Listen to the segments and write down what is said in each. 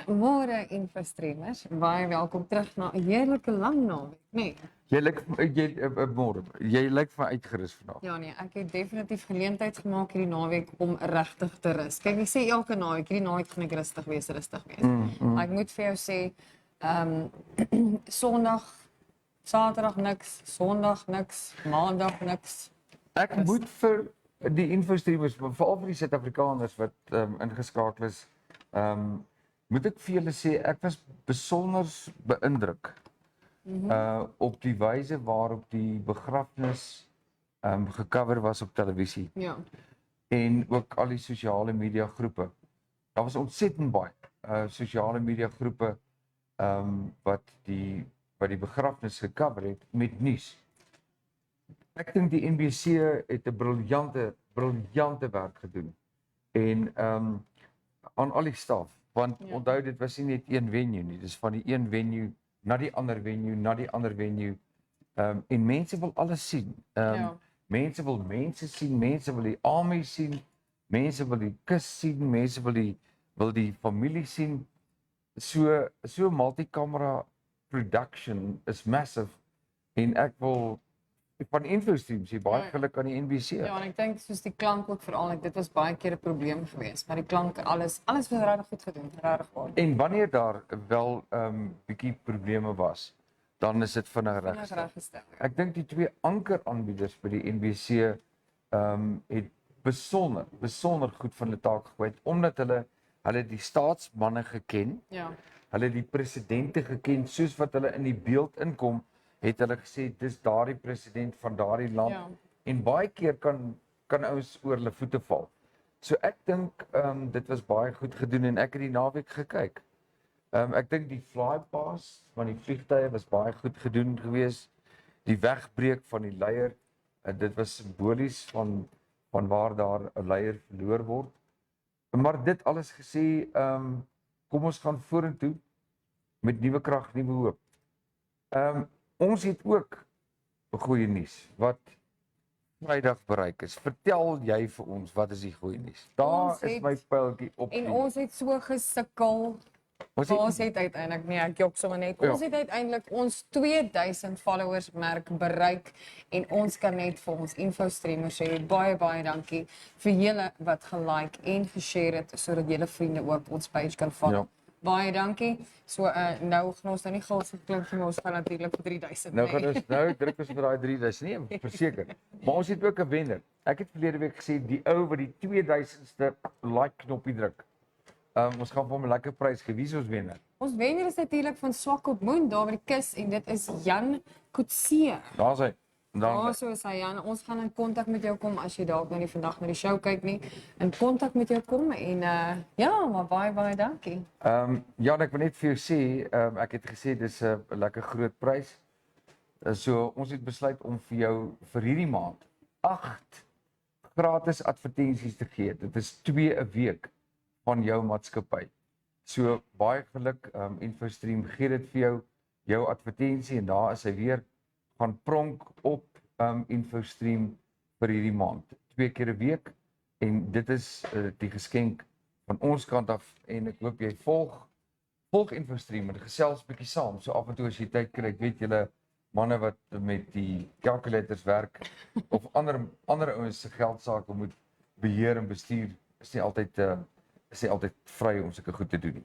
Môre infostreamers, baie welkom terug na 'n heerlike lang naweek, nee. Môre, jy lyk van uitgerus vandag. Ja nee, ek het definitief geleentheid gemaak hierdie naweek om regtig te rus. Kyk, ek sê elke naweek, hierdie naweek gaan ek rustig wees. Maar ek moet vir jou sê, Sondag, Saterdag niks, Sondag niks, Maandag niks. Ek moet vir die infostreamers, veral vir die Suid-Afrikaners wat ingeskakel is, moet ek vir julle sê ek was besonder beïndruk op die wyse waarop die begrafnis gecover was op televisie. Ja. En ook al die sosiale media groepe. Daar was ontsettend baie sosiale media groepe wat die begrafnis gecover het met nuus. Ek dink die NBC het 'n briljante werk gedoen. En aan al die staf, want onthou dit was nie net een venue nie, dis van die een venue na die ander venue, na die ander venue. En mense wil alles sien. Mense wil mense sien, mense wil die army sien, mense wil die kus sien, mense wil die familie sien. So multi-camera production is massive en ek wil van InfoStream sê baie geluk aan die NBC. Ja, en ek dink soos die klank ook veral, dit was baie keer 'n probleem geweest, maar die klank alles was regtig goed gedoen, regtig waar. En wanneer daar wel bietjie probleme was, dan is dit vinnig reggestel. Ek dink die twee ankeraanbieders by die NBC het besonder goed van hulle taak gekwyt omdat hulle die staatsmanne geken. Ja. Hulle het die presidente geken soos wat hulle in die beeld inkom, het hulle gesê dis daardie president van daardie land. Ja. En baie keer kan ouens oor hulle voete val. So ek dink dit was baie goed gedoen en ek het die naweek gekyk. Ek dink die flypast van die vliegtye was baie goed gedoen geweest. Die wegbreek van die leier, dit was simbolies van waar daar 'n leier verloor word. Maar dit alles gesê, kom ons gaan vorentoe met nuwe krag, nuwe hoop. Ons het ook goeie nuus wat Vrydag bereik is. Vertel jy vir ons, wat is die goeie nuus? Daar is my pyltjie op. En ons het so gesukkel. Ons het uiteindelik, nee, ek jok sommer net. Ons het uiteindelik ons 2000 followers merk bereik en ons kan net vir ons infostreamers sê baie dankie vir julle wat gelike en geshare het sodat julle vriende ook ons page kan follow. Ja. Baie dankie. So nou gaan ons nie gou geklink vir ons gaan natuurlik vir 3000. Nou gaan ons druk ons vir daai 3000. Nee, verseker. Maar ons het ook 'n wenner. Ek het verlede week gesê die ou wat die 2000ste like knoppie druk. Ons gaan vir hom 'n lekker prys gee. Wie is ons wenner? Ons wenner is natuurlik van Swakopmund daar by die kus en dit is Jan Kutse. Daar's hy. Ja, so is hy Jan. Ons gaan in kontak met jou kom as jy dalk nou nie vandag na die show kyk nie. In kontak met jou kom en ja, maar baie dankie. Ja, ek wil net vir jou sê, ek het gesê dis 'n lekker groot prys. So ons het besluit om vir jou vir hierdie maand 8 gratis advertensies te gee. Dit is 2 'n week van jou maatskappy. So baie geluk, InfoStream gee dit vir jou advertensie en daar is hy weer gaan pronk op InfoStream vir hierdie maand. 2 keer 'n week en dit is die geskenk van ons kant af en ek hoop jy volg InfoStream en gesels bietjie saam. So af en toe as jy tyd kry, ek weet julle manne wat met die calculators werk of ander ouens se geldsaake moet beheer en bestuur, is nie altyd vry om sulke goed te doen nie.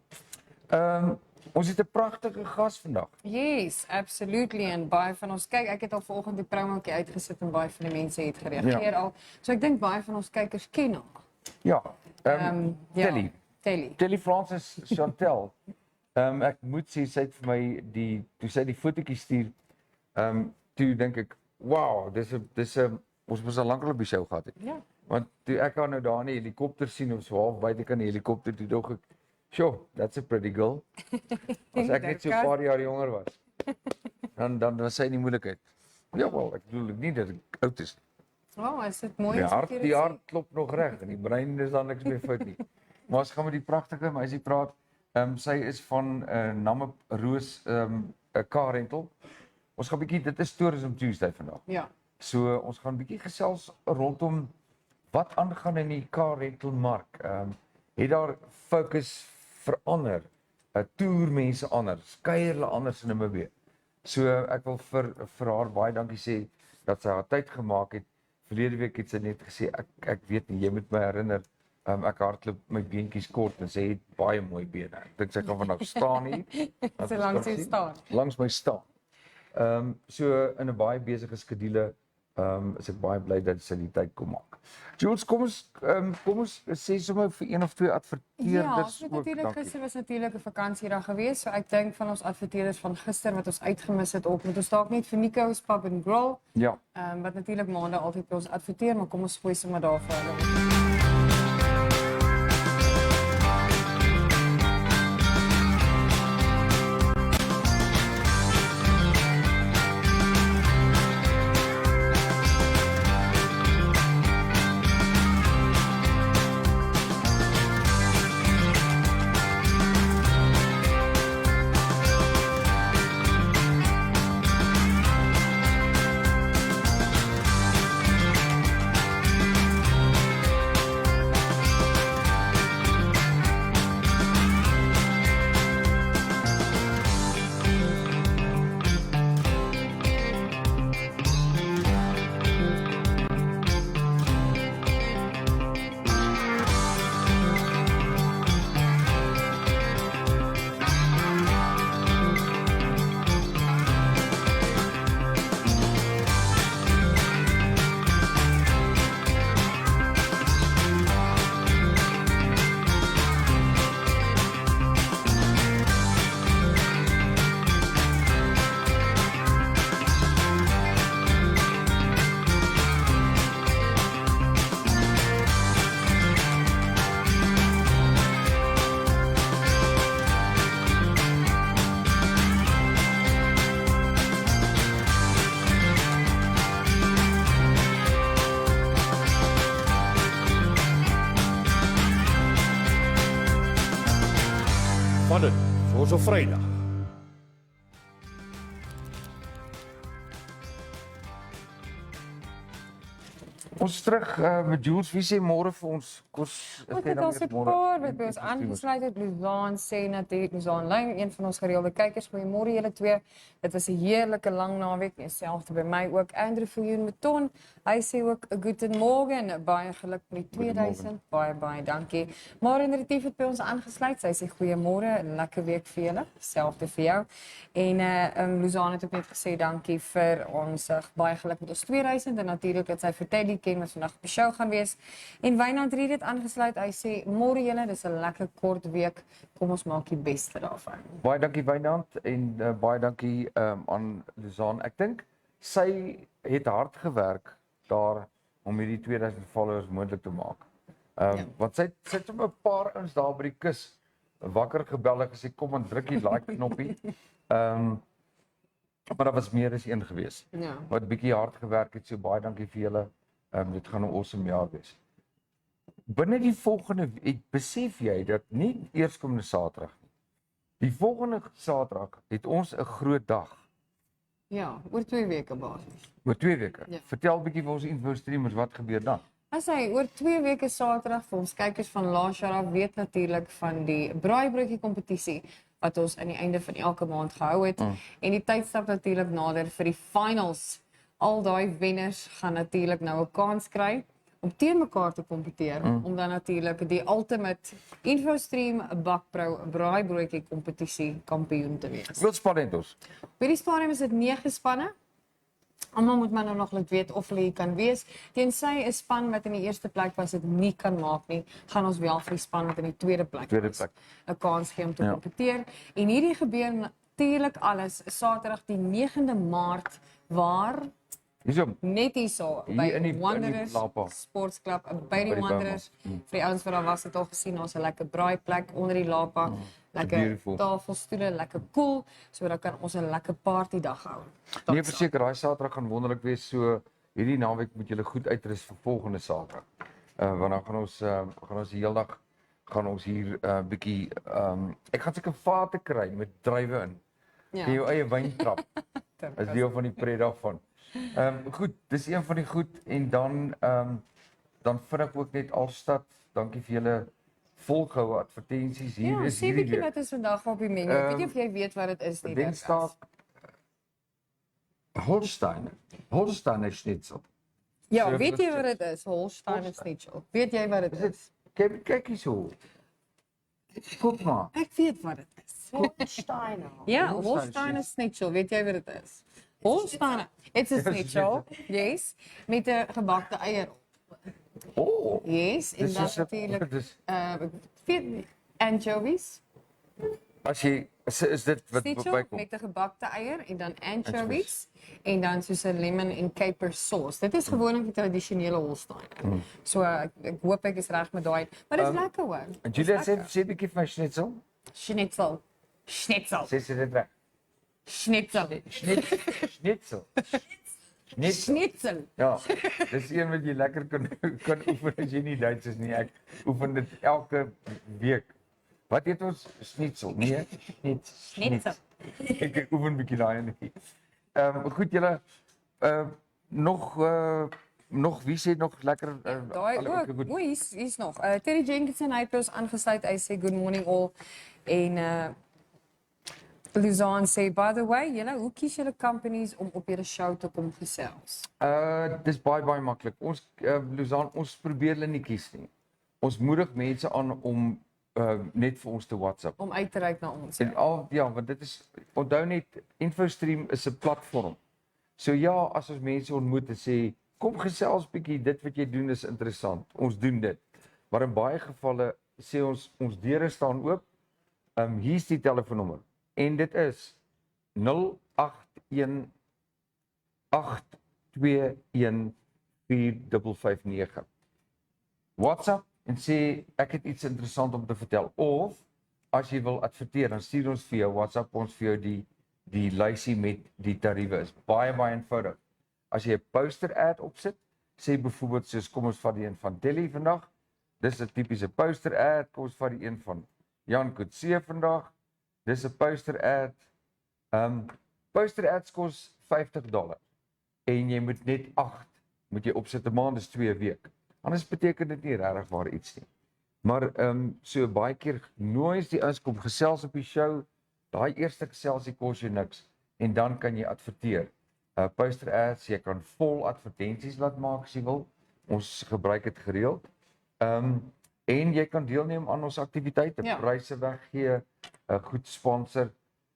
Ons het 'n pragtige gas vandag. Yes, absolutely. En baie van ons kyk, ek het al vanoggend die promootjie uitgesit en baie van die mense het gereageer al. So ek dink baie van ons kykers ken hom. Ja. Telli Francis Chantel. Ek moet sê sy het vir my toe sy die fotootjie stuur, toe dink ek, wow, dis 'n ons moes al lank al op die show gehad het. Ja. Want toe ek haar nou daar in die helikopter sien of so half buite kan die helikopter toe dog ek, sure, that's a pretty girl. As ek net so 'n paar jaar jonger was. Dan was sy in die moeilikheid. Ja, wel, ek bedoel nie dat ek oud is. Wow, is dit mooi. Die hart klop nog reg en die brein is dan niks meer fout nie. Maar ons gaan met die pragtige meisie praat. Sy is van Namib Roos 'n car rental. Ons gaan bietjie, dit is Tourism Tuesday vandag. Ja. So ons gaan bietjie gesels rondom wat aangaan in die car rental mark. Het daar fokus verander? toermense anders, kuier hulle anders in Namib. So ek wil vir haar baie dankie sê dat sy haar tyd gemaak het. Verlede week het sy net gesê ek weet nie, jy moet my herinner. Ek hardloop my beentjies kort en sy het baie mooi bene. Ek dink sy kan vandag staan hier. Sy langs jou staan. Langs my staan. So in 'n baie besige skedule is ek baie bly dat sy die tyd kom maak. Jules, kom ons sê sommer vir een of twee adverteerders Ja, natuurlijk gister was natuurlijk 'n vakansiedag geweest. So ek dink van ons adverteerders van gister wat ons uitgemis het ook, moet ons dalk net vir Nico's Pub and Grill. Ja. Wat natuurlik maandag altyd by ons adverteer, maar kom ons gooi sommer daar vir hulle. Van dit, vir ons op Vrydag. Ons terug met Jules, wie sê môre vir ons kos? Ons het al so 'n paar wat by ons aangesluit het. Luzaan sê natuurlik, Luzaan Lyn, een van ons gereelde kykers. Goeiemôre julle twee. Dit was 'n heerlike lang naweek, dieselfde by my ook. Andrew Viljoen Meton, hy sê ook 'n goeiemôre, baie geluk met die 2000. Baie dankie. Maren Retief het by ons aangesluit. Sy sê goeiemôre, 'n lekker week vir julle. Selfde vir jou. En Luzaan het ook net gesê dankie vir ons baie geluk met ons 2000 en natuurlik dat sy vir Telli wat vandag op die show gaan wees. En Wynand Ried het aangesluit. Hy sê môre julle, dis 'n lekker kort week. Kom ons maak die beste daarvan. Baie dankie Wynand en baie dankie aan Luzaan. Ek dink sy het hard gewerk daar om hierdie 2000 followers moontlik te maak. Want sy het sommer 'n paar ouens daar by die kus wakker gebel en gesê kom en druk die like knoppie. Maar daar was meer as een gewees. Ja. Wat bietjie hard gewerk het, so baie dankie vir julle. Dit gaan 'n awesome jaar wees. Binne die volgende week, besef jy dat nie eerskomende Saterdag nie. Die volgende Saterdag het ons 'n groot dag. Ja, oor 2 weke basis. Oor 2 weke. Ja. Vertel bietjie vir ons info streamers wat gebeur dan. As hy oor 2 weke Saterdag vir ons kykers van laas jaar af weet natuurlik van die braaibroodjie kompetisie wat ons aan die einde van elke maand gehou het en die tydstip natuurlik nader vir die finals. Al daai wenners gaan natuurlik nou 'n kans kry om teen mekaar te kompeteer om dan natuurlik die ultimate InfoStream bakprou braaibroodjie kompetisie kampioen te wees. Wat spannend ons. By die stadium is dit 9 spanne. Almal moet maar nou nog net weet of hulle hier kan wees. Tensy 'n span wat in die eerste plek was dit nie kan maak nie, gaan ons wel vir die span wat in die tweede plek was 'n kans gee om te kompeteer. En hierdie gebeur natuurlik alles Saterdag die 9de Maart waar net hierso by in die Wanderers Lapa Sportsklub by die Wanderers. Vir die ouens wat daar was het al gesien, ons 'n lekker braaiplek onder die Lapa. Lekker tafelstoele, lekker koel, so dan kan ons 'n lekker partydag hou. Nee, verseker, daai Saterdag gaan wonderlik wees, so hierdie naweek moet julle goed uitrus vir volgende Saterdag. Want dan gaan ons die hele dag gaan ons hier bietjie ek gaan seker vate kry met druiwe in. Ja. In jou eie wyntrap. Is deel van die pret daarvan. Goed, dis een van die goed en dan vind ek ook net Alstad. Dankie vir julle volgehoue advertensies. Hier Ja, is sê hierdie bietjie week. wat is vandag op die menu. Weet jy of jy weet wat dit is nie? Dit staat Holsteiner Schnitzel. Ja, so weet jy chips. wat dit is? Holsteiner Schnitzel. Weet jy wat dit is? Kyk hierso. Koop maar. Ek weet wat dit is. Holsteiner. Ja, Holsteiner Holsteiner Schnitzel. Weet jy wat dit is? Holsteiner. It's a schnitzel. Yes, met 'n gebakte eier op. Oh. Yes, en Dis dan is natuurlik dis weet anchovies. as jy is dit wat Schnitzel bykom. met 'n gebakte eier en dan anchovies en dan soos 'n lemon en caper sauce. Dit is gewoonlik die tradisionele Holsteiner. So ek hoop ek is reg met daai, maar dit is lekker hoor. En Julia sê bietjie vir my schnitzel. Schnitzel. Schnitzel. Sê dit reg. Schnitzel. Schnitzel. Schnitzel. Ja, dis een wat jy lekker kan oefen as jy nie Duits is nie. Ek oefen dit elke week. Wat eet ons? Schnitzel, nee? Schnitzel. Ek oefen 'n bietjie daai netjie. Goed julle nog wie sê nog lekker Daai ook. O, hier's nog. Terry Jenkinson hy het ons aangesluit. Hy sê good morning all en Luzan sê by the way, hoe kies julle companies om op julle show te kom gesels? Dis baie maklik. Ons Luzan, ons probeer hulle nie kies nie. Ons moedig mense aan om net vir ons te WhatsApp. Om uit te reik na ons. En ja, want dit is onthou net InfoStream is 'n platform. So ja, as ons mense ontmoet en sê kom gesels bietjie, dit wat jy doen is interessant. Ons doen dit. Maar in baie gevalle sê ons deure staan oop. Hier's die telefoonnommer. En dit is 081 821 4559. WhatsApp en sê ek het iets interessant om te vertel of as jy wil adverteer dan stuur ons vir jou WhatsApp ons vir jou die lysie met die tariewe is baie eenvoudig. As jy 'n poster ad opsit, sê byvoorbeeld soos kom ons vat die een van Telli vandag. Dis 'n tipiese poster ad, kom ons vat die een van Jan Kutse vandag. Dis 'n poster ad. Poster ads kos $50 en jy moet net 8 moet jy opsit 'n maand is 2 weke. Anders beteken dit nie regtig waar iets nie. Maar so baie keer nooi ons die ouens kom gesels op die show. Daai eerste geselsie kos jou niks en dan kan jy adverteer. Poster ads, jy kan vol advertensies laat maak as jy wil. Ons gebruik dit gereeld. En jy kan deelneem aan ons aktiwiteite, pryse weggee, goed sponsor.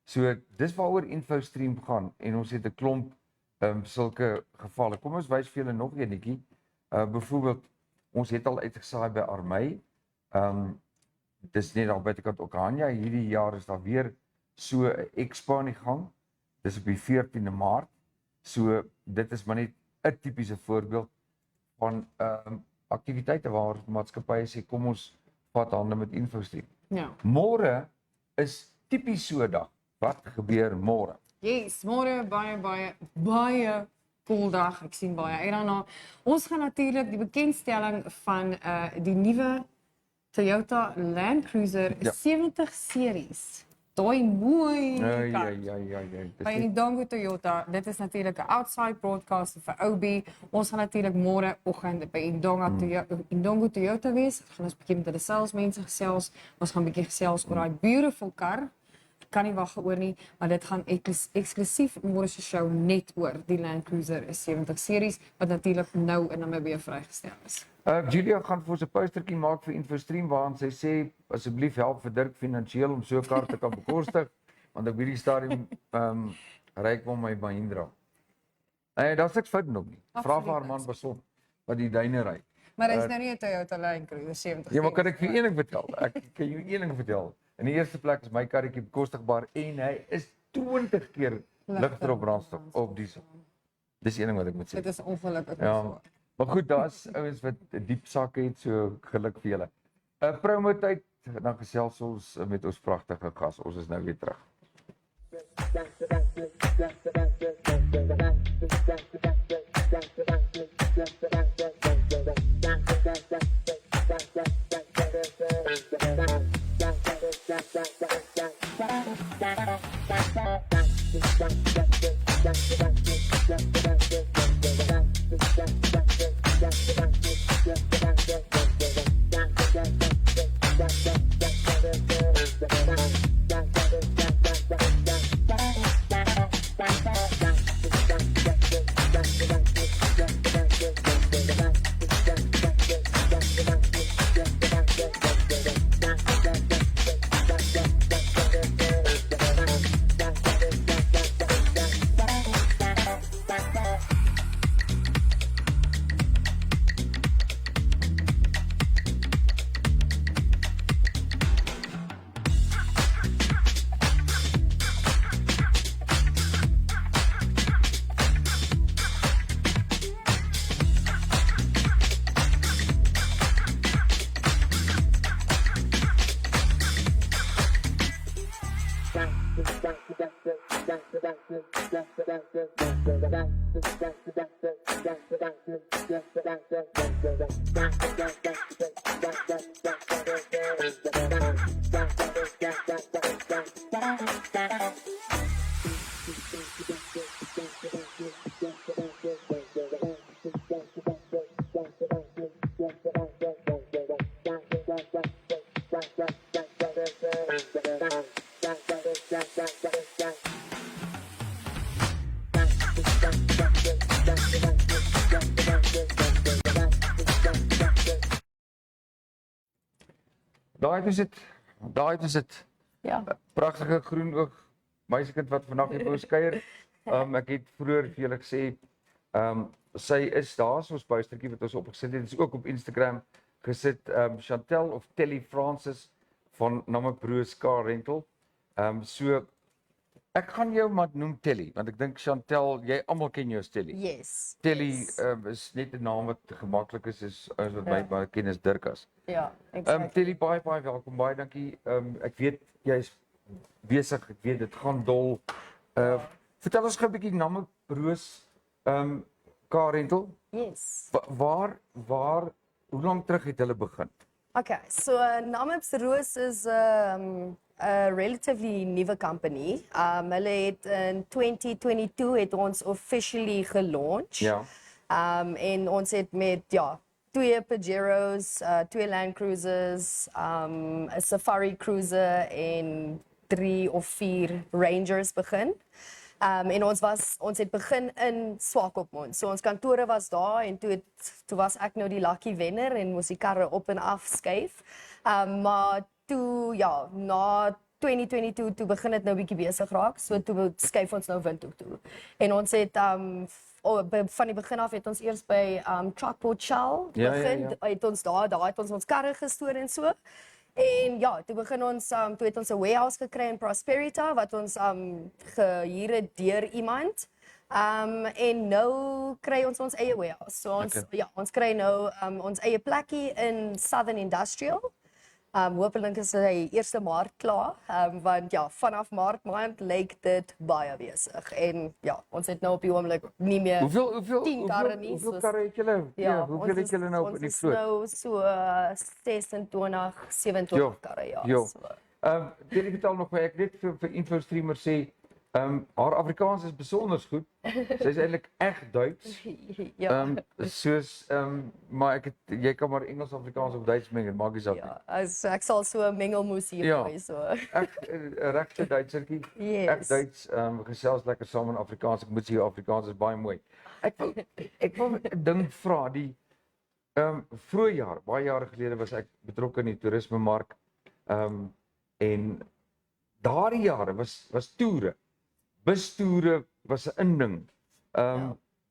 So dis waaroor InfoStream gaan en ons het 'n klomp sulke gevalle. Kom ons wys vir julle nog eenetjie. Byvoorbeeld ons het al uitgesaai by Armey. Dis net daar buitekant Okanja. Hierdie jaar is daar weer so 'n expo aan die gang. Dis op die 14de Maart. So dit is maar net 'n tipiese voorbeeld van aktiwiteite waar maatskappye sê kom ons vat hande met InfoStream. Ja. Môre is tipies so 'n dag. Wat gebeur môre? Yes, môre baie cool dag. Ek sien baie uit daarna. Ons gaan natuurlik die bekendstelling van die nuwe Toyota Land Cruiser 70 series. Daai mooi kar. Ja. By Indongo Toyota, dit is natuurlik 'n outside broadcast vir OB. Ons gaan natuurlik môre oggend by Indongo Toyota wees. Gaan ons bietjie met hulle salesmense gesels. Ons gaan bietjie gesels oor daai beautiful kar. Kan nie wag oor nie, maar dit gaan eksklusief môre se show net oor die Land Cruiser 70 series wat natuurlik nou in Namib vrygestel is. Julia gaan vir ons 'n postertjie maak vir InfoStream waarin sy sê asseblief help vir Dirk finansiëel om so 'n kar te kan bekostig want op hierdie stadium ry ek met my Mahindra. Daar's niks fout nog nie. Vra vir haar man beson wat die duine ry. Maar is nou nie 'n Toyota Land Cruiser 70. Ja, maar kan ek vir een ding vertel? Ek kan jou een ding vertel. In die eerste plek is my karretjie bekostigbaar en hy is 20 keer ligter op brandstof op diesel. Dis een ding wat ek moet sê. Dit is ongelukkig. Ja. Maar goed, daar's ouens wat 'n diep sakke het, so geluk vir julle. Promo tyd, dan gesels ons met ons pragtige gas. Ons is nou weer terug. Daai is dit. Ja. Pragtige groen oog meisiekind wat vandag hier by ons kuier. Ek het vroeër vir julle gesê, sy is daar, so 'n buistertjie wat ons opgesit het. Dit is ook op Instagram gesit, Chantel of Telli Francis van Namib Roos Car Rental. So ek gaan jou maar noem Telli, want ek dink Chantel, jy almal ken jou as Telli. Yes. Telli is net 'n naam wat gemaklik is as wat my baie ken as Dirkas. Ja, exactly. Telli, baie welkom, baie dankie. Ek weet jy's besig, ek weet dit gaan dol. Vertel ons gou 'n bietjie Namib Roos Car Rental. Yes. Waar hoe lank terug het hulle begin? Okay, so Namib Roos is a relatively nuwe company. Hulle het in 2022 het ons officially gelaunch. Ja. En ons het met 2 Pajeros, 2 Land Cruisers, 'n Safari Cruiser en 3 of 4 Rangers begin. En ons het begin in Swakopmund. So ons kantore was daar en toe was ek nou die lucky wenner en moes die karre op en af skuif. Maar toe na 2022 toe begin dit nou bietjie besig raak. So toe skuif ons nou Windhoek toe. En ons het van die begin af het ons eers by Truckport Shell begin. Het ons daar het ons karre gestoor en so. En toe begin ons toe het ons 'n warehouse gekry in Prosperity wat ons gehuur het deur iemand. En nou kry ons eie warehouse. So ons kry nou ons eie plekkie in Southern Industrial. Hopelik is hy 1 Maart klaar, want vanaf Maart maand lyk dit baie besig. En ons het nou op die oomblik nie meer 10 karre nie. Hoeveel karre het julle? Hoeveel het julle nou op die vloot? Ons is nou so 26, 27 karre, Telli, vertel nog my, ek net vir InfoStreamer sê, haar Afrikaans is besonder goed. Sy is eintlik reg Duits. Maar jy kan maar Engels, Afrikaans of Duits meng, maak nie saak nie. Ek sal so 'n mengelmoes hier gooi so. Ek regte Duitsertjie. Ek Duits gesels lekker saam in Afrikaans. Ek moet sê Afrikaans is baie mooi. Ek wil 'n ding vra, die vroeë jaar, baie jare gelede was ek betrokke in die toerismemark. En daardie jare was toere. Bustoere was 'n inding.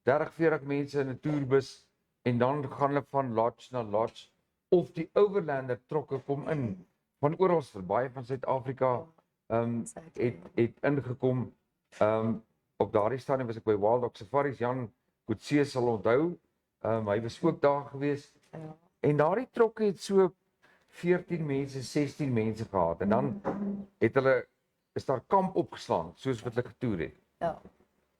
30-40 mense in 'n toerbus en dan gaan hulle van lodge na lodge of die overlander trokke kom in van oral baie van Suid-Afrika het ingekom. Op daardie stadium was ek by Wild Dog Safaris. Jan Kutse sal onthou. Hy was ook daar gewees. En daardie trokke het so 14 mense, 16 mense gehad en dan het hulle is daar kamp opgeslaan soos wat hulle getoer het.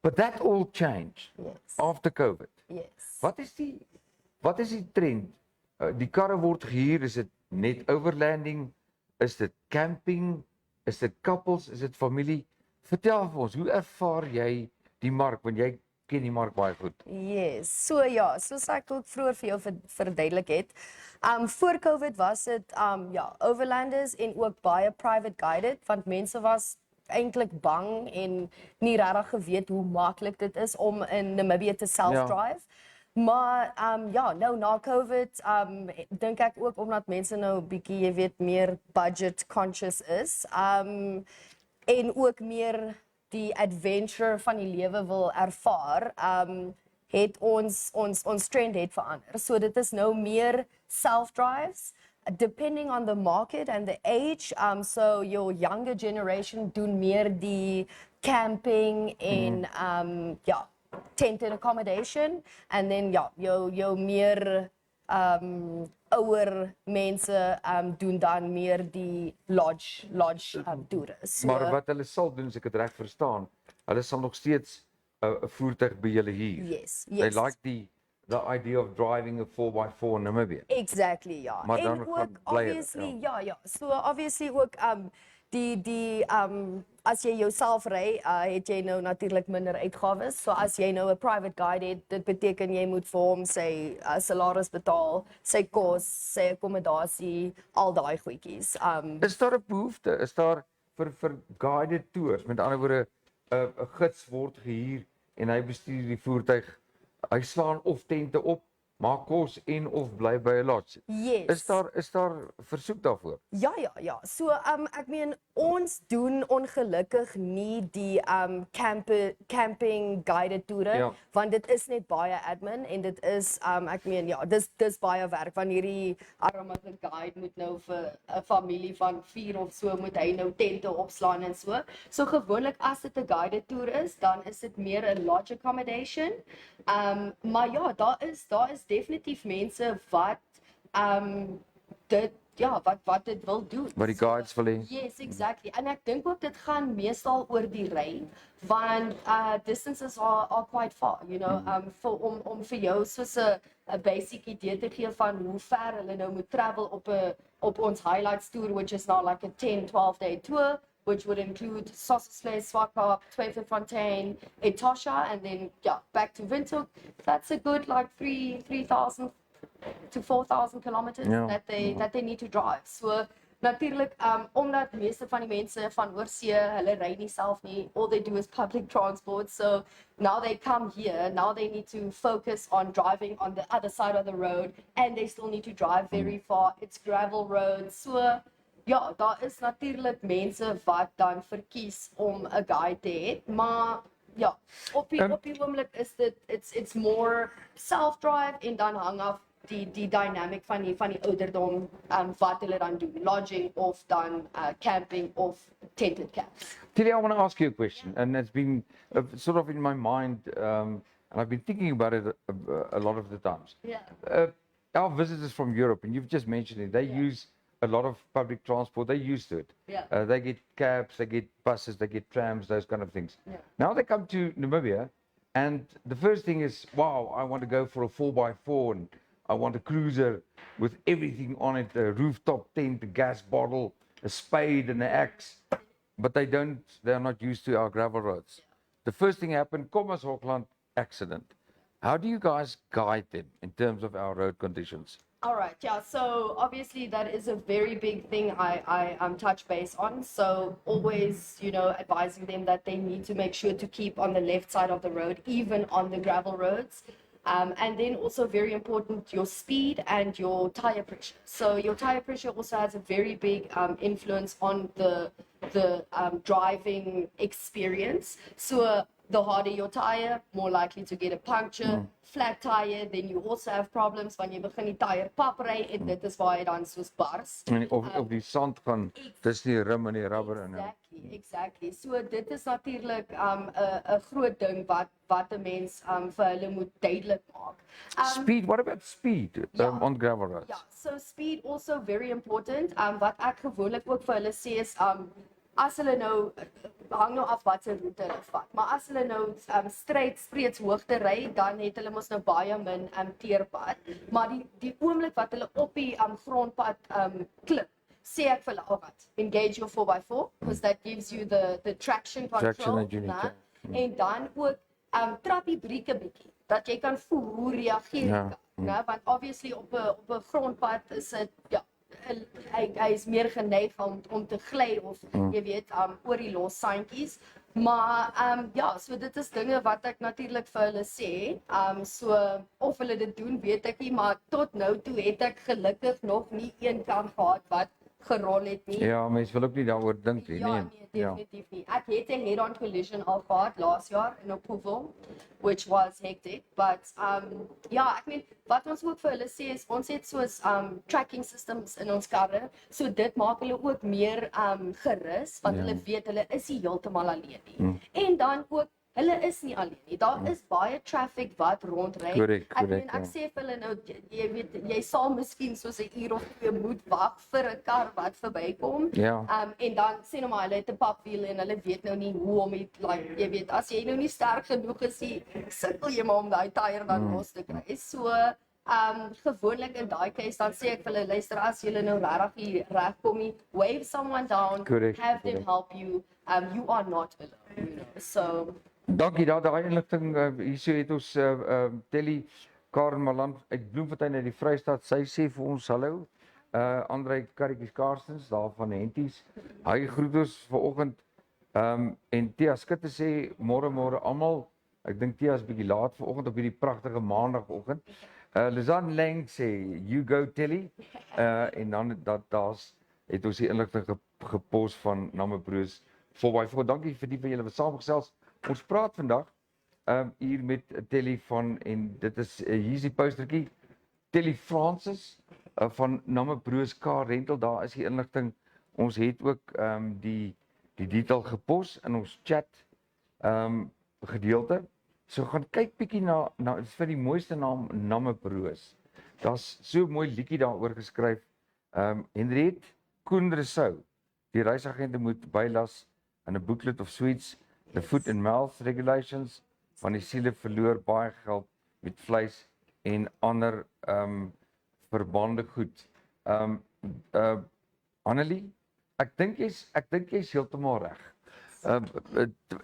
But that all changed after COVID. Yes. Wat is die trend? Die karre word gehuur, is dit net overlanding? Is dit camping? Is dit couples? Is dit familie? Vertel vir ons, hoe ervaar jy die mark, want jy ken die mark baie goed? Yes, soos ek ook vroeër vir jou verduidelik het. Voor COVID was dit overlanders en ook baie private guided, want mense was eintlik bang en nie regtig geweet hoe maklik dit is om in Namibië te self-drive. Maar nou na COVID dink ek ook omdat mense nou 'n bietjie, jy weet, meer budget conscious is. En ook meer die adventure van die lewe wil ervaar, het ons trend het verander. So dit is nou meer self-drives, depending on the market and the age. So your younger generation doen meer die camping en tented accommodation, and then jou meer ouer mense doen dan meer die lodge toere. So, maar wat hulle sal doen, as ek dit reg verstaan, hulle sal nog steeds 'n voertuig by julle hier. Yes, They yes. like the idea of driving a 4x4 in Namibia. Exactly, ja. Maar En dan ook gaan bly hulle, obviously, ja. So obviously ook die as jy jouself ry, het jy nou natuurlik minder uitgawes. So as jy nou 'n private guide het, dit beteken jy moet vir hom sy salaris betaal, sy kos, sy akkommodasie, al daai goedjies. Is daar 'n behoefte? Is daar vir guided tours? Met ander woorde, 'n gids word gehuur en hy bestuur die voertuig. Hy slaan of tente op, maak kos en of bly by 'n lodge. Yes. Is daar versoek daarvoor? Ja. So ek meen ons doen ongelukkig nie die camping guided toere Ja. want dit is net baie admin en dit is ek meen ja, dis baie werk wanneer hierdie arme guide moet nou vir 'n familie van 4 of so moet hy nou tente opslaan en so. So gewoonlik as dit 'n guided toer is, dan is dit meer 'n lodge accommodation. Maar ja, daar is definitief mense wat dit wat dit wil doen. Wat die guides wil hê? Yes, exactly. En ek dink ook dit gaan meestal oor die ry, want distances are quite far, you know, om vir jou soos 'n basic idee te gee van hoe ver hulle nou moet travel op ons highlights tour, which is now like a 10-12 day tour, which would include Sossusvlei, Swakop, Tweefontein, Etosha, and then back to Windhoek. That's a good like 3,000 to 4,000 kilometers that they need to drive. So natuurlik omdat meeste van die mense van oorsee, hulle ry nie self nie, all they do is public transport. So now they come here, now they need to focus on driving on the other side of the road and they still need to drive very far. It's gravel roads. So ja, daar is natuurlik mense wat dan verkies om 'n guide te hê, maar ja, op die oomblik is dit it's more self-drive en dan hang af die dynamic van die ouderdom wat hulle dan doen, lodging of dan camping of tented camps. Telli, I want to ask you a question, and it's been sort of in my mind, and I've been thinking about it a lot of the times. Yeah. Our visitors from Europe, and you've just mentioned it, they use a lot of public transport. They're used to it. Yeah. They get cabs, they get buses, they get trams, those kind of things. Yeah. Now they come to Namibia, and the first thing is, wow, I want to go for a 4x4, and I want a cruiser with everything on it, a rooftop tent, a gas bottle, a spade and an axe. But they're not used to our gravel roads. The first thing happened, Commerce Auckland accident. How do you guys guide them in terms of our road conditions? All right, yeah. So obviously that is a very big thing I touch base on. So always, you know, advising them that they need to make sure to keep on the left side of the road, even on the gravel roads. And then also very important, your speed and your tire pressure. So your tire pressure also has a very big influence on the driving experience. So the harder your tire, more likely to get a puncture. Flat tire, then you also have problems wanneer jy begin die tire pap ry en dit is waar jy dan soos bars. En of die sand gaan, dis die rim en die rubber en Exactly. So dit is natuurlik 'n groot ding wat 'n mens vir hulle moet duidelik maak. Speed, what about speed on gravel roads? Yeah, so speed also very important. Wat ek gewoonlik ook vir hulle sê is as hulle nou hang nou af wat se roete hulle vat. Maar as hulle nou steeds hoogte ry, dan het hulle mos nou baie min teerpad. Maar die oomblik wat hulle op die grondpad klim, sê ek vir hulle, alright, engage your 4x4 because that gives you the traction control. En dan ook trap die brieke bietjie dat jy kan voel hoe reageer jy. Want obviously op 'n grondpad is dit hy is meer geneig om te gly of jy weet oor die los sandjies. Maar so dit is dinge wat ek natuurlik vir hulle sê. So of hulle dit doen, weet ek nie, maar tot nou toe het ek gelukkig nog nie een kan gehad wat gerol het nie. Ja, mense wil ook nie daaroor dink nie. Nee, definitief nie. Ek het 'n head-on collision al gehad laas jaar in Opuvo, which was hectic, but ek meen wat ons ook vir hulle sê is ons het soos tracking systems in ons karre, so dit maak hulle ook meer gerus want hulle weet hulle is nie heeltemal alleen nie. En dan ook hulle is nie alleen nie. Daar is baie traffic wat rondry. Korrek, Ek meen, korrek, ek sê vir hulle nou, jy weet, jy sal miskien soos 'n uur of 2 moet wag vir 'n kar wat verbykom. Ja. En dan sê nou maar hulle het 'n papwiel en hulle weet nou nie hoe om dit, like, jy weet, as jy nou nie sterk genoeg is nie, sukkel jy maar om daai tyre dan los te kry. So gewoonlik in daai case dan sê ek vir hulle, luister, as julle nou regtig hier regkom nie, wave someone down, Correct, have them correct. help you. You are not alone, you know. So Dankie daai inligting. Hierso het ons Telli Malan uit Bloemfontein uit die Vrystaat. Sy sê vir ons hallo. Andrei Karretjies Karstens daar van Henties. Hy groet ons vanoggend. En Tia Skutte sê môre almal. Ek dink Tia is bietjie laat vanoggend op hierdie pragtige maandagooggend. Lizan Lang sê you go Telli. En dan het ons die inligting gepos van Namib Roos. Voorbaai. Dankie vir die van julle wat saamgesels. Ons praat vandag hier met Telli van en dit is hier is die postertjie Telli Francis van Namib Roos Car Rental. Daar is die inligting. Ons het ook die detail gepos in ons chat gedeelte. So gaan kyk bietjie na vir die mooiste naam Namib Roos. Daar's so 'n mooi liedjie daaroor geskryf. Henriette Koenresou. Die reisagente moet bylas in 'n booklet of suites the food and mouth regulations van die siele verloor baie geld met vleis en ander verbande goed. Annelie, ek dink jy's heeltemal reg.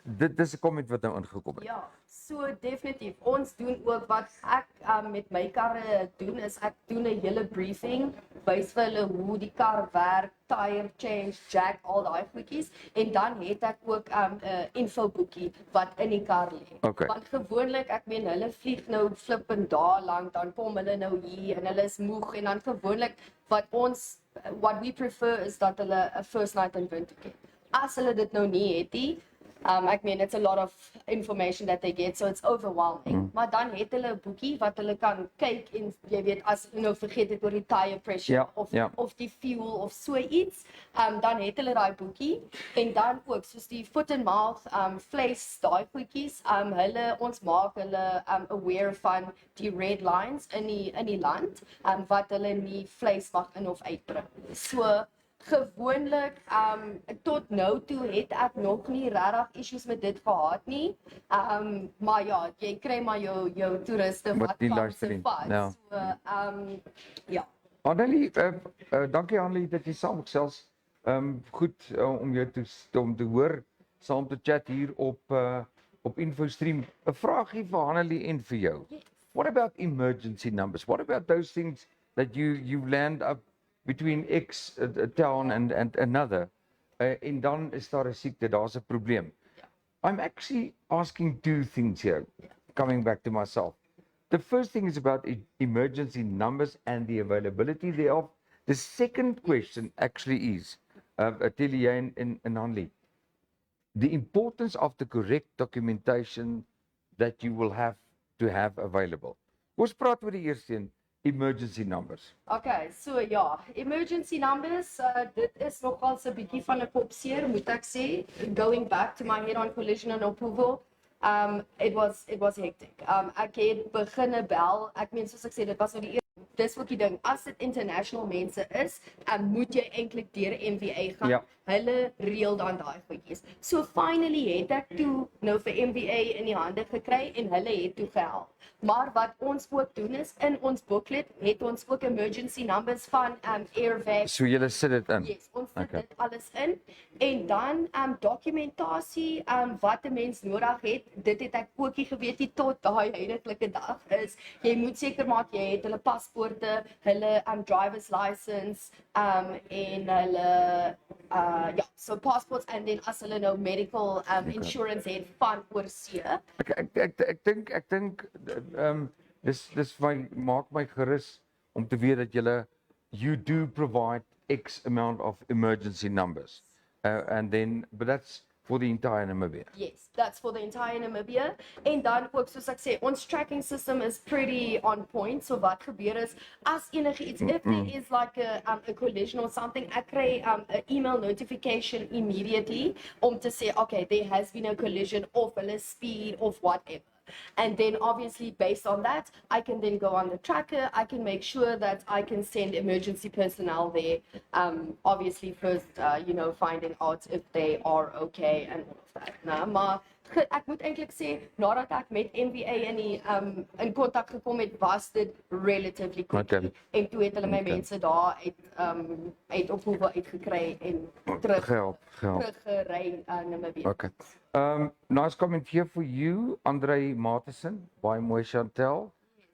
Dit is 'n comment wat nou ingekom het. ja, so definitief. Ons doen ook wat ek met my karre doen is ek doen 'n hele briefing, wys vir hulle hoe die kar werk, tire change, jack, al daai goedjies en dan het ek ook 'n infoboekie wat in die kar lê. Okay. Want gewoonlik, ek meen hulle vlieg nou flippend dae lank, dan kom hulle nou hier en hulle is moeg en dan gewoonlik what we prefer is dat hulle 'n first night in winter het. As hulle dit nou nie het nie, ek meen it's a lot of information that they get, so it's overwhelming. Maar dan het hulle 'n boekie wat hulle kan kyk en jy weet as hulle nou vergeet het oor die tire pressure of die fuel of so iets, dan het hulle daai boekie en dan ook soos die foot and mouth vleis daai goedjies, ons maak hulle aware van die red lines in die land wat hulle nie vleis mag in of uitbring. So gewoonlik tot nou toe het ek nog nie regtig issues met dit gehad nie. Maar ja, jy kry maar jou toeriste wat nie kan luister se nie. vas. Ja. So ja. Annelie, dankie Annelie dat jy saamgesels. Goed om jou te hoor, saam te chat hier op InfoStream. 'n Vraagie vir Annelie en vir jou. What about emergency numbers? What about those things that you land up between X town and another, en dan is daar 'n siekte, daar's 'n probleem. I'm actually asking two things here, coming back to myself. The first thing is about emergency numbers and the availability thereof. The second question actually is, Telli and Annelie, the importance of the correct documentation that you will have to have available. Ons praat oor die eerste een, emergency numbers. Okay, so ja, emergency numbers, dit is nogal 'n bietjie van 'n kopseer, moet ek sê. Going back to my head-on collision in Opuvo, it was hectic. Ek het begine bel. Ek meen soos ek sê, dit was nou die dis ook die ding, as dit international mense is, moet jy eintlik deur MVA gaan. Ja. Hulle reël dan daai goedjies. So finally het ek toe nou vir MVA in die hande gekry en hulle het toe gehelp. Maar wat ons ook doen is in ons booklet het ons ook emergency numbers van airbags. So julle sit dit in. Yes, ons sit dit alles in en dan dokumentasie wat 'n mens nodig het. Dit het ek ook nie geweet nie tot daai huidige dag is. Jy moet seker maak jy het hulle paspoorte, hulle driver's license en hulle so passports and then as hulle nou medical insurance het van oorsee. Ek dink dis maak my gerus om te weet dat you do provide X amount of emergency numbers. And then but for the entire Namibia. Yes, that's for the entire Namibia. En dan ook soos ek sê, ons tracking system is pretty on point. So wat gebeur is as enigiets, if there is like a collision or something, ek kry 'n email notification immediately om te sê okay, there has been a collision of hulle speed of whatever. And then obviously based on that, I can then go on the tracker. I can make sure that I can send emergency personnel there. Obviously first, finding out if they are okay and all of that. Nou, maar ek moet eintlik sê, nadat ek met NVA in kontak gekom het, was dit relatively quick. Okay. En toe het hulle my mense daar uit op hoeveel uitgekry en teruggery na Namibia. Okay. Nice comment here for you, Andre Matheson, by mooi Chantel.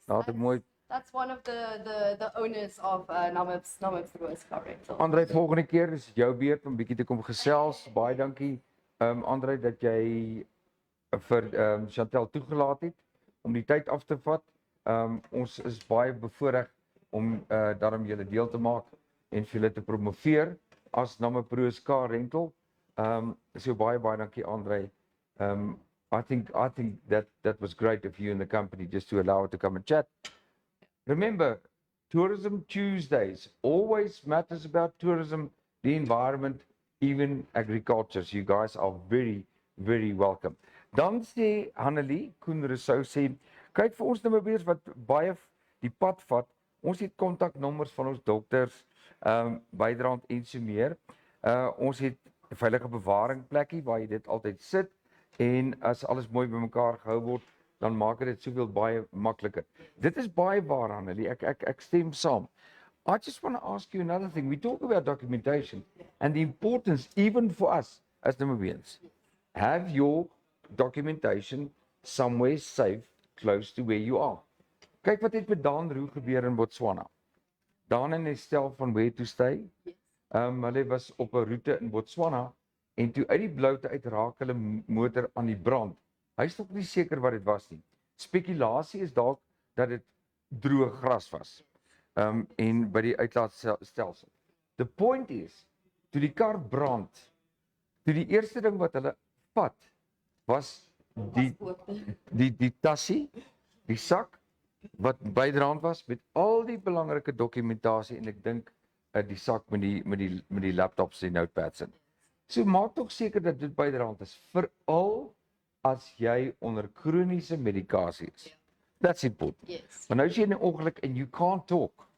That's one of the owners of Namib's Roos car rental. Andre, volgende keer is jou beurt om bietjie te kom gesels. Baie dankie, Andre, dat jy vir Chantel toegelaat het om die tyd af te vat. Ons is baie bevoorreg om daarom julle deel te maak en vir julle te promoveer as Namib Roos car rental. So baie dankie, Andre. I think that was great of you and the company just to allow it to come and chat. Remember, Tourism Tuesdays always matters about tourism, the environment, even agriculture. So you guys are very, very welcome. Dan sê Hanelie Koen-Rousseau sê, kyk vir ons Namibiërs wat baie die pad vat. Ons het kontaknommers van ons dokters, bydraend en so meer. Ons het 'n veilige bewaring plekkie waar jy dit altyd sit en as alles mooi bymekaar gehou word, dan maak dit soveel baie makliker. Dit is baie waar, Hanelie. Ek stem saam. I just want to ask you another thing. We talk about documentation and the importance even for us as Namibians. Have your documentation somewhere safe close to where you are. Kyk wat het met Daan Roux gebeur in Botswana. Daan en Estelle van Where to Stay. Hulle was op 'n roete in Botswana en toe uit die bloute uit raak hulle motor aan die brand. Hy is nog nie seker wat dit was nie. Spekulasie is dalk dat dit droë gras was. En by die uitlaatstelsel. The point is, toe die kar brand, toe die eerste ding wat hulle vat was die tassie, die sak wat bydraend was met al die belangrike dokumentasie en ek dink die sak met die laptops en notepads in. So maak tog seker dat dit bydraend is, veral as jy onder kroniese medikasie is. That's important. Yes. Want nou is jy in 'n ongeluk and you can't talk.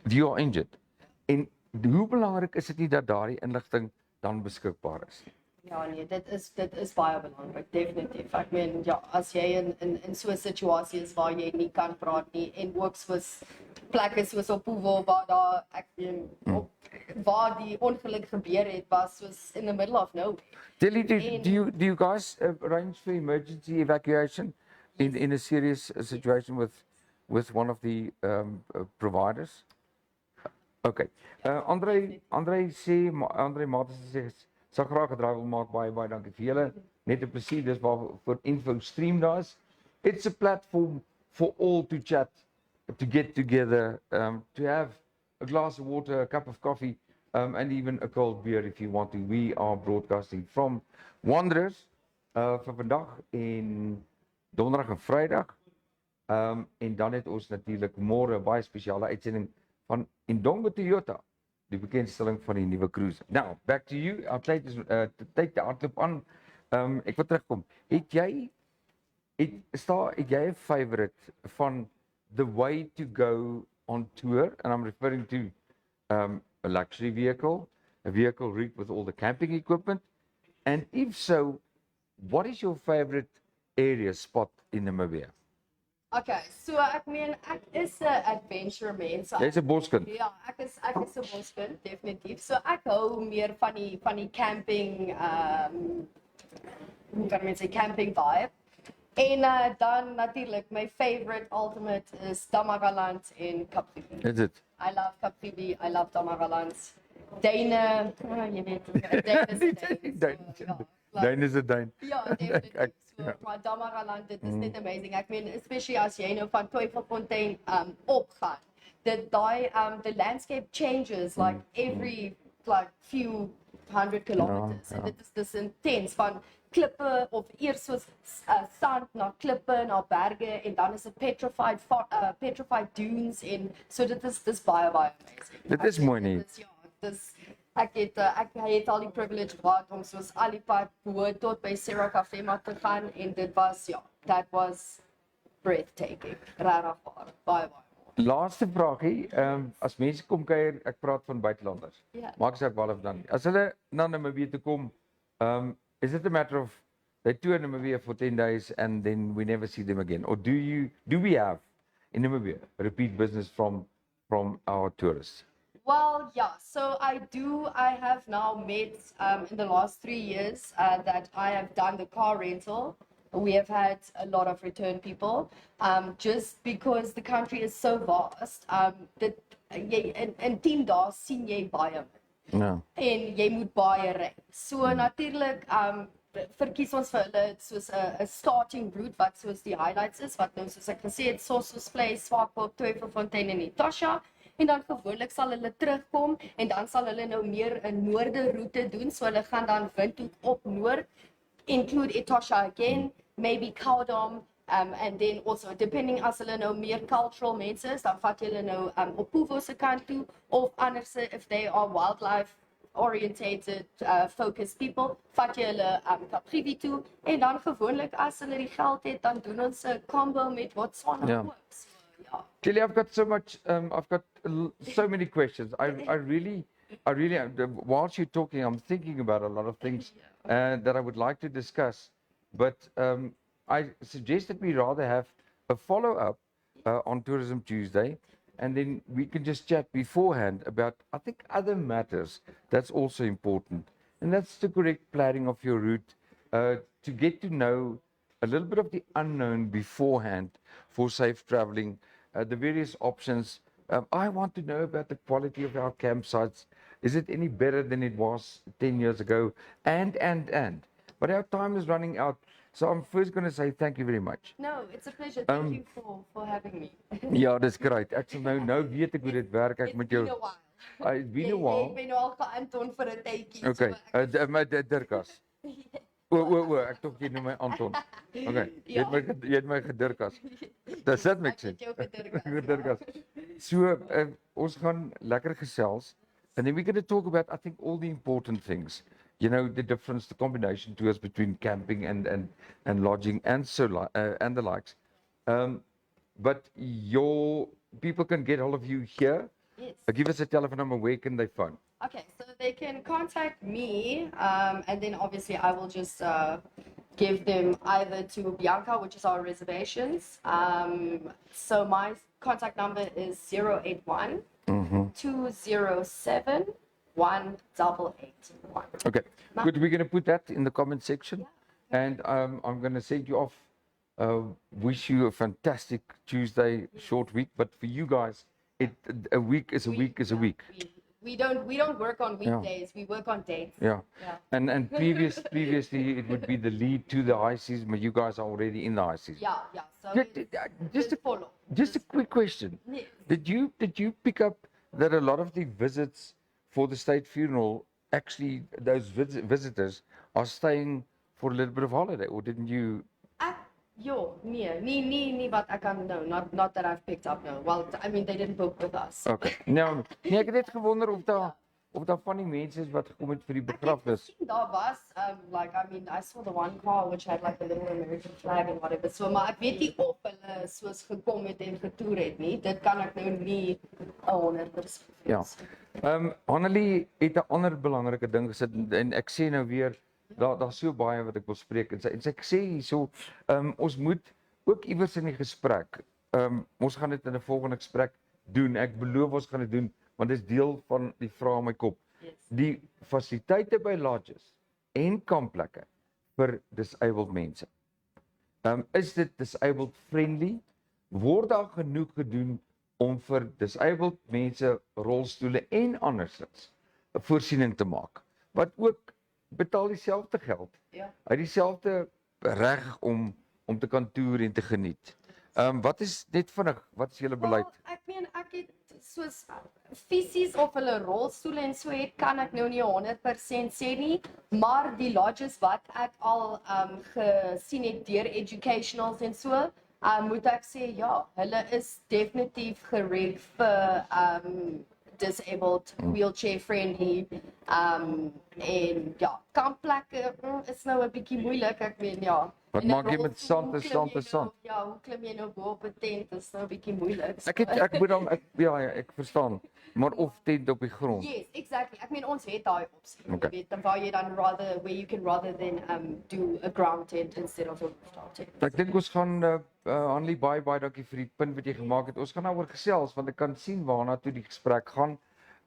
You are injured. En hoe belangrik is dit nie dat daardie inligting dan beskikbaar is nie? Ja nee, dit is baie belangrik, definitief. Ek meen ja, as jy in so 'n situasie is waar jy nie kan praat nie en ook soos plekke soos op Puvo waar daar waar die ongeluk gebeur het was soos in the middle of nowhere. Telli, do you guys arrange for emergency evacuation in a serious situation with one of the providers? Okay. Andre Matheson sê sal graag 'n draai wil maak, baie dankie vir julle. Net 'n plesier, dis waar vir info stream daar is. It's a platform for all to chat, to get together, to have a glass of water, a cup of coffee, and even a cold beer if you want to. We are broadcasting from Wanderers vir vandag en donderdag en Vrydag. En dan het ons natuurlik môre 'n baie spesiale uitsending van Indongo Toyota, die bekendstelling van die nuwe cruiser. Now, back to you. Our tyd is tyd te hardloop aan. Ek wil terugkom. Het jy 'n favorite van the way to go on tour? And I'm referring to a luxury vehicle, a vehicle rigged with all the camping equipment. And if so, what is your favorite area spot in Namibia? Okay, so ek meen ek is 'n adventure mens. Jy's 'n boskind. Ja, ek is 'n boskind, definitief. So ek hou meer van die camping hoe kan mens sê camping vibe. En dan natuurlik my favorite ultimate is Damagaland in Kaapstad. Is it? I love Kaapstad, I love Damagaland. Duine, jy weet, duine is 'n duine. Duin is 'n duin. Ja, definitief. So, maar Damagaland, dit is net amazing. Ek meen, especially as jy nou van Twyfelfontein opgaan. The landscape changes like every few 100 kilometers. En dit is dis intens van klippe of eers soos sand na klippe na berge en dan is dit petrified dunes en so dit is baie amazing. Dit is mooi nie. Ek het al die privilege gehad om soos al die pad bo tot by Serra Cafema te gaan en dit was that was breathtaking. Regtig waar. Baie mooi. Laaste vraagie, as mense kom kuier, ek praat van buitelanders. Ja. Maak saak waar hulle dan. As hulle na Namibia toe kom, is it a matter of they tour Namibia for 10 days and then we never see them again? Or do we have in Namibia repeat business from our tourists? Well, yeah, so I have now met in the last 3 years that I have done the car rental. We have had a lot of return people just because the country is so vast that in 10 dae sien jy baie Ja. en jy moet baie ry. So natuurlik verkies ons vir hulle soos 'n starting route wat soos die highlights is wat nou soos ek gesê het Sossus Place, Swartberg, Tweefontein en Etosha. En dan gewoonlik sal hulle terugkom en dan sal hulle nou meer 'n noorde roete doen. So hulle gaan dan windhoek op noord, include Etosha again, maybe Kaudom, and then also depending as hulle nou meer cultural mense is, dan vat hulle nou op Puvo se kant toe of anders if they are wildlife orientated focused people, vat jy hulle Caprivi toe en dan gewoonlik as hulle die geld het, dan doen ons 'n combo met Botswana Ja. ook. So, ja. Tilly, I've got so much, I've got so many questions. I really, whilst you're talking, I'm thinking about a lot of things that I would like to discuss. But I suggest that we rather have a follow-up on Tourism Tuesday, and then we can just chat beforehand about, I think, other matters that's also important. And that's the correct planning of your route, to get to know a little bit of the unknown beforehand for safe traveling, the various options. I want to know about the quality of our campsites. Is it any better than it was 10 years ago? And. But our time is running out. So I'm first going to say thank you very much. No, it's a pleasure. Thank you for having me. Ja, dis great. Ek sal nou weet ek hoe dit werk. Ek met jou. It's been a while. It's been a while. Ek ben nou al geanton vir 'n tydjie. Okay. My Dirkas. Ek dink jy noem my Anton. Okay. Jy het my gedirkas. Does that make sense? Gedirkas. So ons gaan lekker gesels and then we're going to talk about I think all the important things. You know, the difference, the combination tours between camping and lodging and and the likes. But your people can get hold of you here. Yes. Give us a telephone number. Where can they phone? Okay, so they can contact me, and then obviously I will just give them either to Bianca, which is our reservations. So my contact number is 081 207 1881. Okay, good. We're going to put that in the comment section, and I'm going to send you off. Wish you a fantastic Tuesday short week, but for you guys, a week is a week is a week. We don't work on weekdays. We work on dates. Yeah. And previously it would be the lead to the high season, but you guys are already in the high season. Yeah. So Just a quick question. Yes. Did you pick up that a lot of the visits for the state funeral, actually those visitors are staying for a little bit of holiday, or didn't you? Nee, wat ek kan nou, not that I've picked up no. Well, I mean they didn't book with us. Okay. Nou, nee, ek het net gewonder of daar van die mense is wat gekom het vir die begrafnis. Daar was I saw the one car which had like a little American flag and whatever. So maar ek weet nie of hulle soos gekom het en getoer het nie. Dit kan ek nou nie 100%. Ja. Annelie het 'n ander belangrike ding gesit en ek sê nou weer daar's so baie wat ek wil spreek en sy sê hierso ons moet ook iewers in die gesprek ons gaan dit in 'n volgende gesprek doen. Ek beloof ons gaan dit doen want dit is deel van die vrae in my kop. Yes. Die fasiliteite by lodges en kampplekke vir disabled mense. Is dit disabled friendly? Word daar genoeg gedoen om vir disabled mense rolstoele en andersins 'n voorsiening te maak? Wat ook betaal dieselfde geld. Ja. Hy het dieselfde reg om te kan toer en te geniet. Wat is net vinnig, wat is julle beleid? Well, ek meen ek het soos fisies of hulle rolstoele en so het, kan ek nou nie 100% sê nie, maar die lodges wat ek al gesien het deur educationals en so, moet ek sê ja, hulle is definitief gerig vir disabled, wheelchair friendly, en ja, kampplekke is nou 'n bietjie moeilik, ek weet ja. Wat En 'n maak jy met rolstoel, sand? hoe Is klim sand jy is sand. nou- Ja, hoe klim jy nou bo op 'n tent, is nou 'n bietjie moeilik. Ek moet dan ja, ek verstaan. Maar of tent op die grond. Yes, exactly. Ek meen ons het daai opsie. Okay. Jy weet, dan waar jy dan where you can rather than do a ground tent instead of a rooftop tent. Ek dink ons gaan Hanlie baie dankie vir die punt wat jy gemaak het. Ons gaan nou oor gesels want ek kan sien waarna toe die gesprek gaan.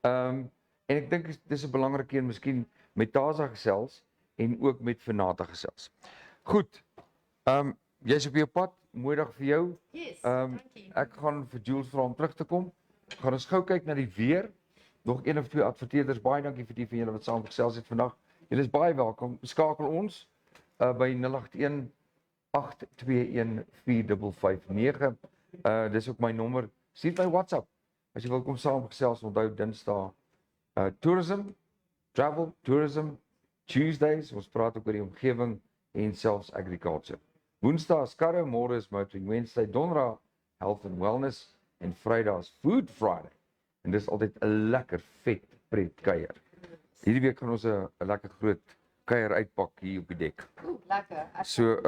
En ek dink dis 'n belangrike een miskien met Taza gesels en ook met Venata gesels. Goed. Jy's op jou pad. Mooi dag vir jou. Yes, dankie. Ek gaan vir Jules vra om terug te kom. Gaan ons gou kyk na die weer. Nog een of twee adverteerders. Baie dankie vir die van julle wat saam gesels het vandag. Julle is baie welkom. Skakel ons by 081 821 4559. Dis ook my nommer. Stuur my WhatsApp as jy wil kom saam gesels. Onthou Dinsdae travel tourism Tuesdays. Ons praat ook oor die omgewing en selfs agriculture. Woensdae is karre, môre is motoring Wednesday, Donderdag health and wellness en Vrydag is food Friday. En dis altyd 'n lekker vet pret kuier. Hierdie week gaan ons 'n lekker groot kuier uitpak hier op die dek. Lekker. So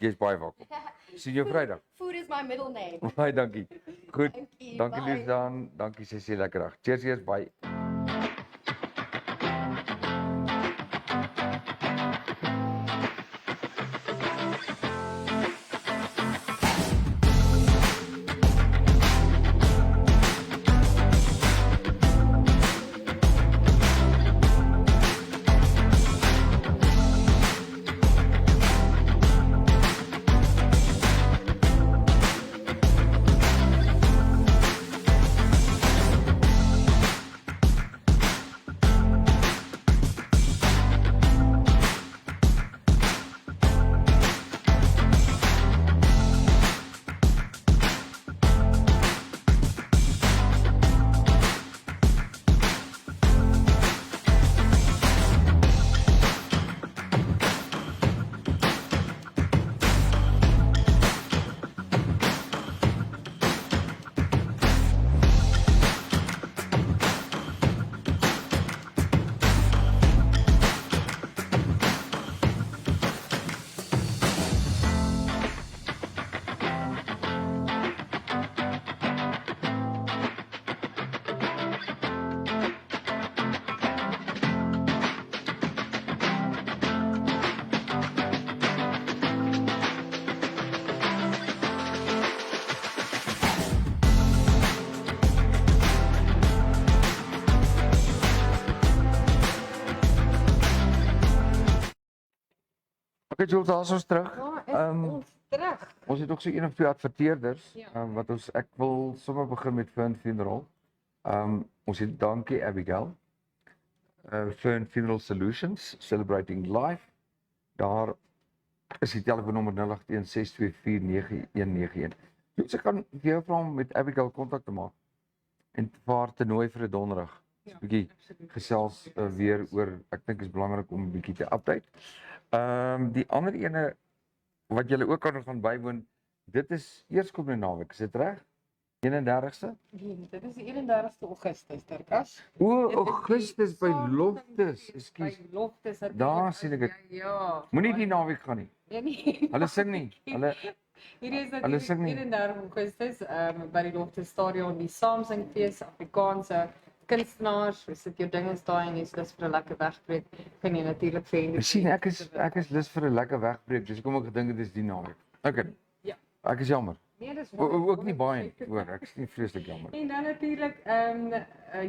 jy's baie welkom. Sien jou Vrydag. Food is my middle name. Baie dankie. Goed. Dankie, Dankie bye. Liesdan. Dankie Sessie, lekker dag. Cheers, bye. Okay, Jules, daar is ons terug. Ja, is ons terug. Ons het ook so een of twee adverteerders. Ja. Wat ek wil sommer begin met Fern Funeral. Ons het dankie Abigail. Fern Funeral Solutions, Celebrating Life. Daar is die telefoonnommer 081 624 9191. Dus ek kan vir jou vra om met Abigail kontak te maak en vir haar te nooi vir 'n donderdag. Ja, 'n bietjie gesels weer oor, ek dink is belangrik om 'n bietjie te update. Die ander ene wat julle ook kan gaan bywoon, dit is eerskomende naweek, is dit reg? 31ste? Dit is die 31ste Augustus, Dirkas. O, Dit is Augustus by die Loftus, By ekskuus. Loftus. Daar sien ek dit. Ja. Moenie die naweek gaan nie. Ja, nee. Hulle sing nie. Hulle Hierdie is Hulle sing nie. 31 Augustus by die Loftus Stadion, die Saamsingfees, Afrikaanse kunstenaars, sit jou dinge daai en jy's lus vir 'n lekker wegbreek, kan jy natuurlik vir Ek sien ek is lus vir 'n lekker wegbreek, dis hoekom ek gedink dit is die naweek. Okay. Ja. Ek is jammer. Nee, dis Ook nie baie nie, hoor, ek is nie vreeslik jammer. En dan natuurlik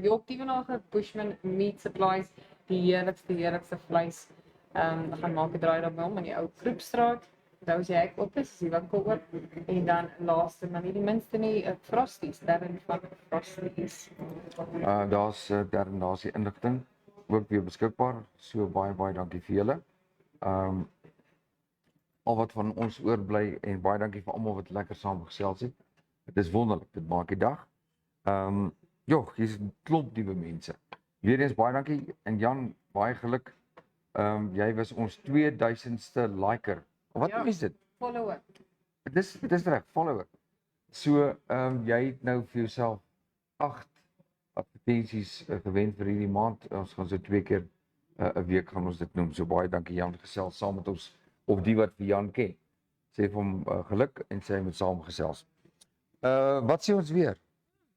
Joop Dievenage Bushman Meat Supplies, die heerlikste vleis. We gaan maak 'n draai daarby om in die ou Kroepstraat. Onthou as jy ek op is die winkel oop. En dan laaste maar nie die minste nie, Frosties, Darren van Frosties. Daar's die inligting ook weer beskikbaar. So baie dankie vir julle. Al wat van ons oorbly en baie dankie vir almal wat lekker saam gesels het. Dit is wonderlik, dit maak die dag. Ja, hier's 'n klomp nuwe mense. Weer eens baie dankie en Jan, baie geluk. Jy was ons 2000ste liker. Wat Ja. is dit? Follower. Dis reg, follower. So, jy het nou vir jouself 8 advertensies gewen vir hierdie maand. Ons gaan so 2 keer 'n week gaan ons dit noem. So baie dankie Jan, gesels saam met ons of die wat vir Jan ken. Sê vir hom geluk en sê hy moet saamgesels. Wat sê ons weer?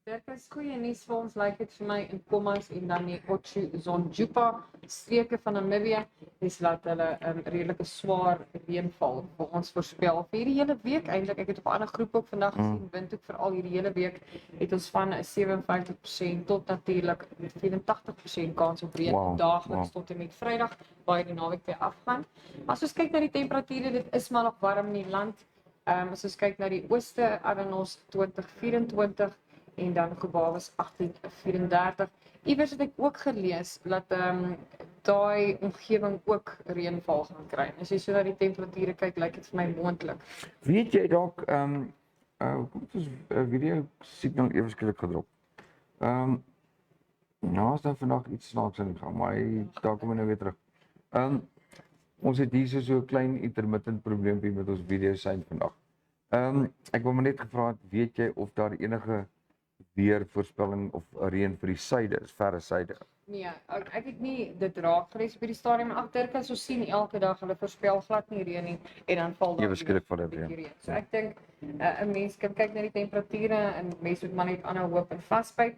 Dit is goeie nuus vir ons, lyk dit vir my in Kommas en dan die Ochu-Zonjupa streke van Namibië. Dis laat hulle 'n redelike swaar reënval vir ons voorspel vir hierdie hele week eintlik. Ek het op 'n ander groep ook vandag gesien, windhoek veral hierdie hele week het ons van 'n 57% tot natuurlik 84% kans op reën daagliks tot en met Vrydag, waar die naweek weer afgaan. As ons kyk na die temperature, dit is maar nog warm in die land. As ons kyk na die ooste, Aranos 2024 en dan Gebawes 1834. Iewers het ek ook gelees dat daai omgewing ook reënval gaan kry. As jy so na die temperature kyk, lyk dit vir my moontlik. Weet jy dalk kom ons video signaal ewe skielik gedrop. Nou is daar vandag iets snaaks in gang, maar daar kom hy nou weer terug. Ons het hier so 'n klein intermittent probleempie met ons video sein vandag. Ek wou maar net gevra het, weet jy of daar enige weervoorspelling of reën vir die suide, verre suide? Nee, ek het nie dit raak gelees by die stadium agter kan so sien elke dag hulle voorspel glad nie reën nie en dan val daar Ewe skielik val dit reën. So ek dink 'n mens kan kyk na die temperature en mense moet maar net aanhou hoop en vasbyt.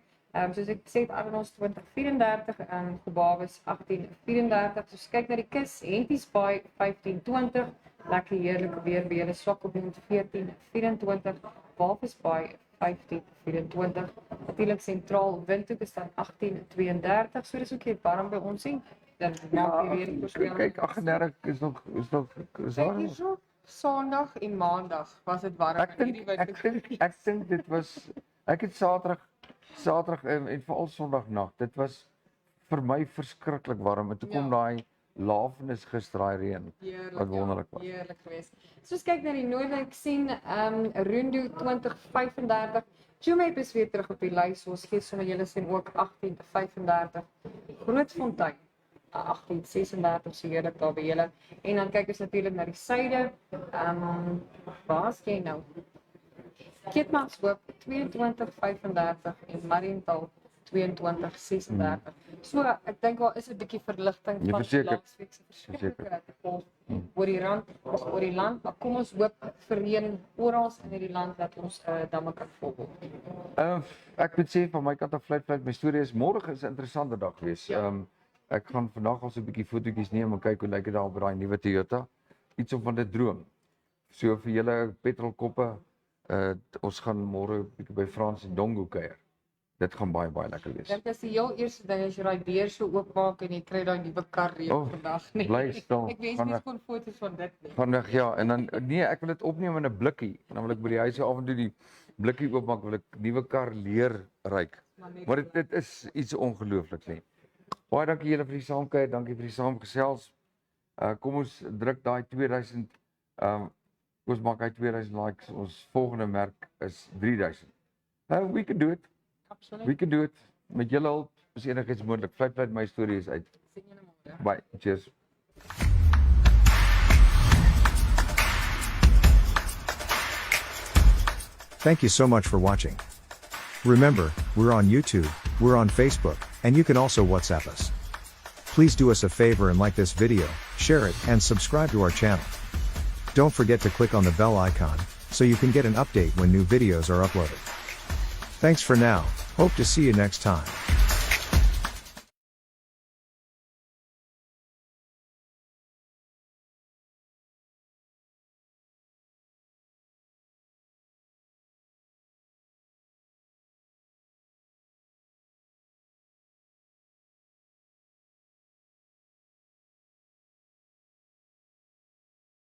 Soos ek sê het Aranos 2034 en Gebawes 1834. So kyk na die kus, Henties Baai 1520, lekker heerlike weer by julle Swakopmund 1424, Walvis Baai 1524. Natuurlik sentraal windhoek is dan 1832. So dis ook hier warm by ons sien. Dan maak jy weer die voorspelling. Kyk, 38 is nog Kyk hierso, Sondag en Maandag was dit warm Ek dink dit was ek het Saterdag en veral Sondagnag. Dit was vir my verskriklik warm en toe kom daai lafenis gister daai reën. Wat wonderlik was. Heerlik geweest. Soos kyk na die noorde, ek sien Rundu 2035. Jumep is weer terug op die lys. Ons gee sommer julle sien ook 1835. Grootfontein 1836 so heerlik daar by julle. En dan kyk ons natuurlik na die suide. Waar's jy nou? Keetmanshoop 2235 en Mariental 2236. So ek dink daar is 'n bietjie verligting van laasweek se verskriklike gevolg oor die rand, oor die land, maar kom ons hoop vir reën oral in hierdie land dat ons damme kan vol word. Ek moet sê van my kant af fluit my storie is môre is 'n interessante dag wees. Ek gaan vandag al so 'n bietjie fotootjies neem en kyk hoe lyk dit daar op daai nuwe Toyota. Iets om van dit droom. So vir julle petrolkoppe, ons gaan môre bietjie by Frans en Dongo kuier. Dit gaan baie lekker wees. Dit is die heel eerste ding as jy daai deur so oopmaak en jy kry daai nuwe kar reën vandag nie. Bly stil. Ek wens nie kon foto's van dit nie. Vandag ja, en dan nee, ek wil dit opneem in 'n blikkie. Dan wil ek by die huis af en toe die blikkie oopmaak, wil ek nuwe kar leer ryk. Maar dit is iets ongeloofliks nie. Baie dankie julle vir die saamkuier, dankie vir die saamgesels. Kom ons druk daai 2000 ons maak hy 2000 likes. Ons volgende merk is 3000. We can do it. Absoluut. We can do it. Met julle hulp is enigiets moontlik. Fluit my storie is uit. Sien julle môre. Bye. Cheers. Thank you so much for watching. Remember, we're on YouTube, we're on Facebook, and you can also WhatsApp us. Please do us a favor and like this video, share it, and subscribe to our channel. Don't forget to click on the bell icon, so you can get an update when new videos are uploaded. Thanks for now, hope to see you next time.